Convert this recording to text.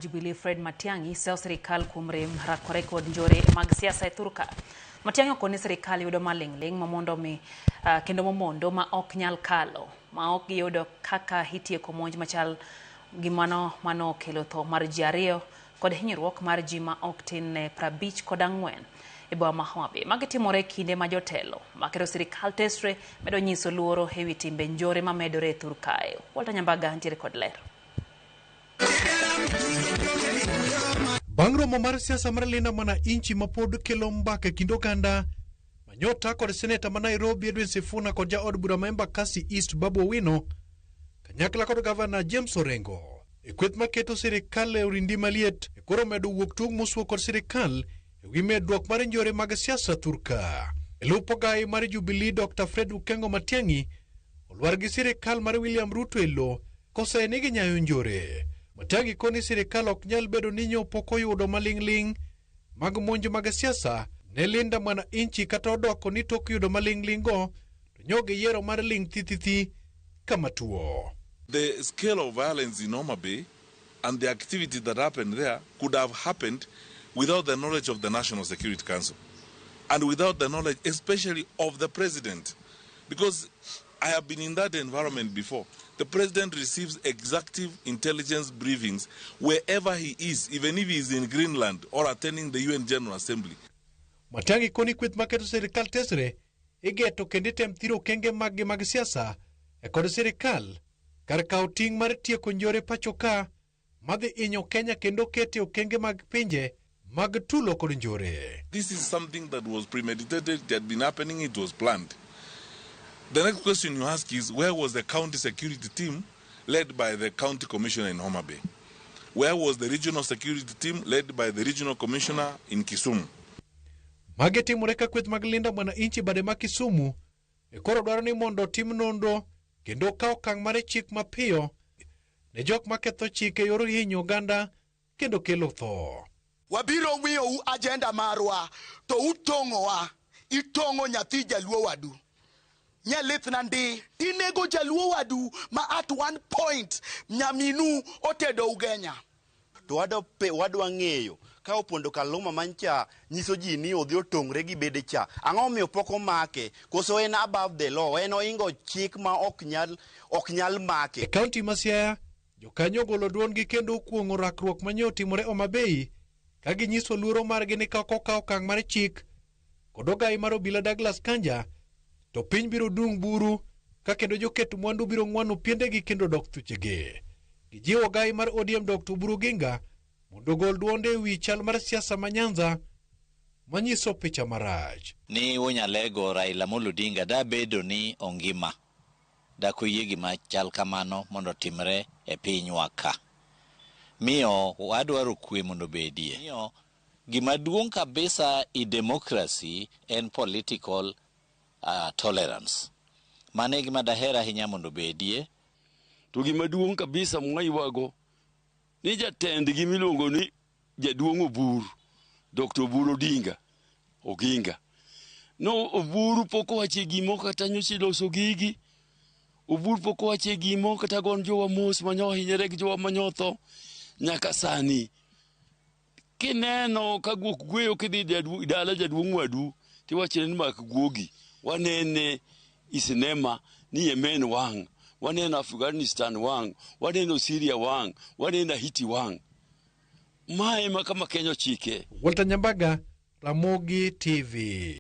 Jubilee Fred Matiang'i seo sirikal kuom rem rakore kod njore mag siasa e Thurka. Matiang'i okoni sirikal yudo maling'ling mamondo mi kendo momondo ma ok nyal kalo ma ok giyudo kaka itieko monj machal gi mano okelo tho mar ji ariyo kod hinyruok mar ji ma ok tin ne 54 e boma ma Homa Bay. Magi timore kinde ma jotelo makero sirikal tesre medo nyiso luoro e wi timbe njore ma medore e Thurka. Walter Nyambaga ntiere kod ler. Bang' romo mar siasa mar Linda Mwananchi mapod kelo mbaka kindo kanda Manyota kod seneta ma Nairobi Edwin Sifuna kod jaod bura ma Embakasi East Babu Owino kanyakla kod gavana James Orengo e kweth maketo sirikal e orindi maliet e koro medo wuok tung mosuo kod sirikal e wi medruok mar njore mag siasa Thurka. E lupo gai mar Jubilee Dr. Fred Matiang'i olwar gi sirikal mar William Ruto e lo kose ni ginyayo njore. Matiang'i koni sirikal ok nyal bedo ni pok oyudo maling'ling mag monj mag siasa ne Linda Mwananchi kata odoko ni tok yudo maling'ling go to nyoge yiero mar ling thithithi kama tuo. The scale of violence in Homa Bay and the activity that happened there could have happened without the knowledge of the National Security Council and without the knowledge especially of the president, because I have been in that environment before. The president receives executive intelligence briefings wherever he is, even if he is in Greenland or attending the UN General Assembly. Matiang'i koni kweth maketo sirikal tesre igeto kendo tem thiro kenge mag siasa e kod sirikal kar kawo ting' mar tieko njore pachoka madhi inyo Kenya kendo kete okenge mag pinje mag tulo kod njore. This is something that was premeditated, it had been happening, it was planned. The next question you ask is, where was the county security team led by the county commissioner in Homa Bay? Where was the regional security team led by the regional commissioner in Kisumu? Mage timore ka kweth mag Linda Mwananchi bade ma Kisumu e koro dwaro ni mondo tim nonro kendo kawo okang' mar chik mapiyo ne jok maketho chike yor hinyo oganda kendo kelo tho. Wabiro miyo agenda marwa to utong'owa, itong'o nyathi jaluo wadu. Nyalith nandi inego jaluo wadu ma at one point nyaminu otedo ugenya. To wadwa ng'eyo ka opondo Kaluma mancha nyiso ji ni odhi otongre gi bede cha. Ang'o miyo pok omake? Koso en above the law, en oingo chik ma ok nyal make. E kaunti ma Siaya jokanyo golo duon gi kendo kuong'o rakruok manyo timore Homa Bay ka ginyiso luoro margi ni ka okawo okang' mar chik kod ogai mar obila Douglas Kanja to piny biro dung buru ka kendo joket mwandu biro ng'wano piendegi kendo dok thuchegi. Gijiwo gai mar ODM Dr. Oburu Oginga mondo gol duonde e wi chal mar siasa ma Nyanza manyiso picha marach. Ni Wunyalego Raila Amolo Odinga da bedo ni ongima da koyie gima chal kamano mondo timre e pinywa ka. Miyo wadwaro kwe mondo bedie. Miyo gima duong' kabisa i democracy en political tolerance. Mane gima dahera hinya mondo bedie. To gima duong' kabisa mwaywago ni jatend gi miluongo ni jaduong' Oburu, Dr. Oburu Oginga. No Oburu pok owache gimo kata nyosi loso gigi. Oburu pok owache gimo kata gon jowa mos manyo hinyere gi jowa manyotho nyaka sani. Kineno ka guok gweyo kidhi dala jaduong' wadu tiwache ni mak guogi. Wanene isinema ni Yemen wang, wanene Afghanistan wang, wanene Syria wang, wanene Haiti wang. Mae makama Kenya chike. Walter Nyambaga, Ramogi TV.